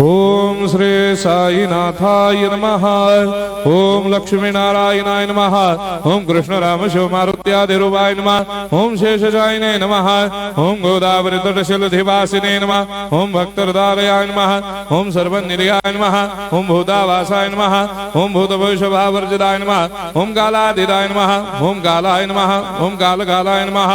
ओम श्री साईनाथाय नमः। ओम लक्ष्मी नारायणाय नमः। ओम कृष्ण राम शिव मारुत्यादिरूपाय नमः। ओम शेषजायिने नमः। ओम गोदावरी तटशिलधिवासिने नमः। ओम भक्तहृदयाय नमः। ओम सर्वनिलयाय नमः। ओम भूतावासाय नमः। ओम भूतभविष्यभावर्जिताय नमः। ओम कालातीताय नमः। ओम कालाय नमः। ओम कालकालाय नमः।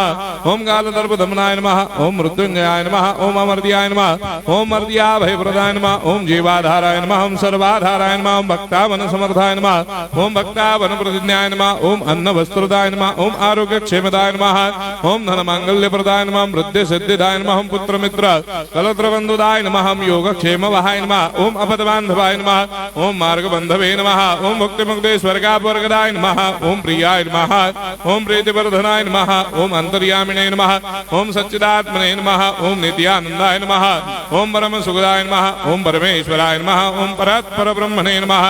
ओम कालदर्पदमनाय नमः। ओम मृत्युंजयाय नमः। ओम अमर्त्याय नमः। ओम मर्त्याभयप्रदाय नमः। ओम जीवाधाराय नमः। ओम सर्वाधाराय नमः। ओम भक्तावन समर्थाय नमः। ओम भक्तावन प्रतिज्ञाय नमः। ओम अन्न वस्त्रदाय नमः। ओम आरोग्य क्षेमदाय नमः। ओम धन मांगल्य प्रदाय नमः। ओम वृद्धि सिद्धिदाय नमः। ओम पुत्र मित्र कलत्र बंधुदाय नमः। ओम योग क्षेम वहाय नमः। ओम अपद बांधवाय नमः। ओम मार्ग बंधवे नमः। ओम मुक्ति मुक्ति स्वर्गापवर्गदाय नमः। ओम प्रियाय नमः। ओम प्रीतिवर्धनाय नमः। ओम अंतर्यामिने नमः। ओम सच्चिदात्मने नमः। ओम नित्यानंदाय नमः। ओम परम सुखदाय नमः। ओम परमेश्वराय नमः। ओम परात्पर ब्रह्मणे नमः।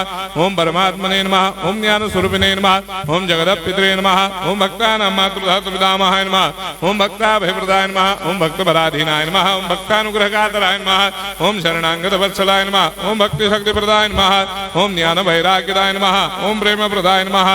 ओम परमात्मने नमः। ओम ज्ञान स्वरूपिणे नमः। ओम जगदपितरे नमः। ओम भक्तानां मातृधातुपितामहाय नमः। ओम भक्ताभयप्रदाय नमः। ओम भक्तपराधीनाय नमः। ओम भक्तानुग्रहकातराय नमः। ओम शरणागत वत्सलाय नमः। ओम भक्ति शक्ति प्रदाय नमः। ओम ज्ञान वैराग्यदाय नमः। ओम प्रेम प्रदाय नमः।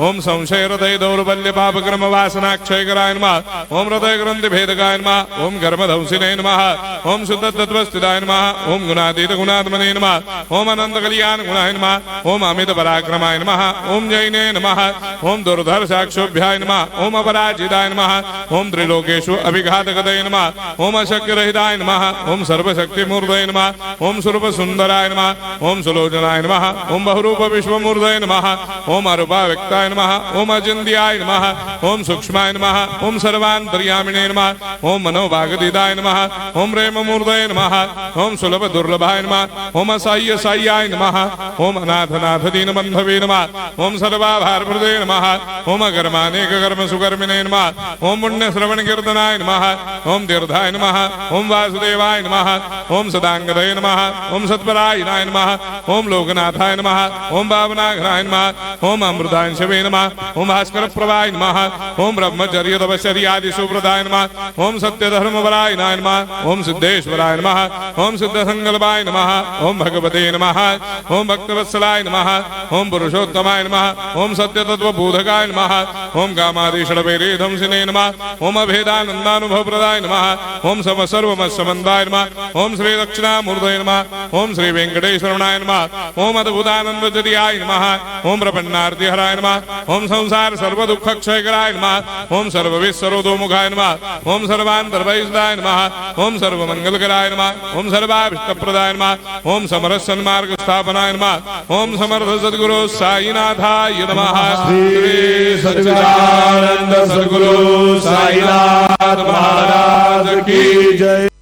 ओम संशय हृदय दौर्बल्य पाप कर्म वासना क्षयकराय नमः। ओम हृदय ग्रंथि भेदकाय नमः। ओम कर्मधंसिने नमः। ओम शुद्ध तत्वस्थिताय नमः। ओम गुणातीत गुणात्मने नमः। ओम अनंत कल्याण गुणाय नमः। ओम अमित पराक्रमाय नमः। ओम जैने नमः। ओम दुर्धर्षाक्षोभ्याय नमः। ओम अपराजिताय नमः। ओम त्रिलोकेषु अभिघातगतये नमः। ओम अशक्यरहिताय नमः। ओम सर्वशक्तिमूर्तये नमः। ओम स्वरूप सुंदराय नमः। ओम सुलोचनाय नमः। ओम बहुरूप विश्वमूर्तये नमः। ओम अरूपाव्यक्ताय नमः। ओम अचिन्त्याय नमः। ओम सूक्ष्माय नमः। ओम सर्वान्तर्यामिने नमः। ओम मनोभागदिताय नमः। ओम प्रेममूर्तये नमः। ओम सुलभ दुर्लभाय नमः। ओम असाह्य साह्याय नमः। ओम अनाथनाथ दीनबन्धवे नमः। ओम सर्वाभारप्रदे नमः। ओम अकर्मानेक कर्म सुकर्मिणे नमः। ओम पुण्य श्रवण कीर्तनाय नमः। ओम तीर्थाय नमः। ओम वासुदेवाय नमः। ओम सदांगदये नमः। ओम सत्परायणाय नमः। ओम लोकनाथाय नमः। ओम भावनाघ्राय नमः। ओम अमृतांशवे नमः। ओम भास्कर प्रभाय नमः। ओम ब्रह्मचर्य तपश्चर्यादि सुप्रदाय नमः। ओम सत्यधर्मपरायणाय नमः। ओम सिद्धेश्वराय नमः। ओम सिद्ध संकल्पाय नमः। ओम भगवते नमः। ओम भक्तवत्सलाय नमः। ओम पुरुषोत्तमाय नमः। ओम सत्यतत्त्वबोधकाय नमः। ओम कामादिषडभेदंसिने नमः। ओम अभेदानन्दानुभवप्रदाय नमः। ओम सर्वमस्संबन्धाय नमः। ओम श्री दक्षिणामूर्तये नमः। ओम श्री वेंकटेश्वरनाय नमः। ओम अद्भुतानन्दजटियाय नमः। ओम प्रपन्नार्तिहराय नमः। ओम संसार सर्वदुःखक्षयकराय नमः। ओम सर्वविश्वरोधोमुखाय नमः। ओम सर्वान्तर्वैसदाय नमः। ओम सर्वमंगलकराय नमः। ओम सर्वाभीष्टप्रदाय नमः। ओम समरस सन्मार्ग स्थापनाय नमः। ओम समर्थ सद्गुरु साईनाथाय नमः। श्री सच्चिदानंद सद्गुरु साईनाथ महाराज की जय।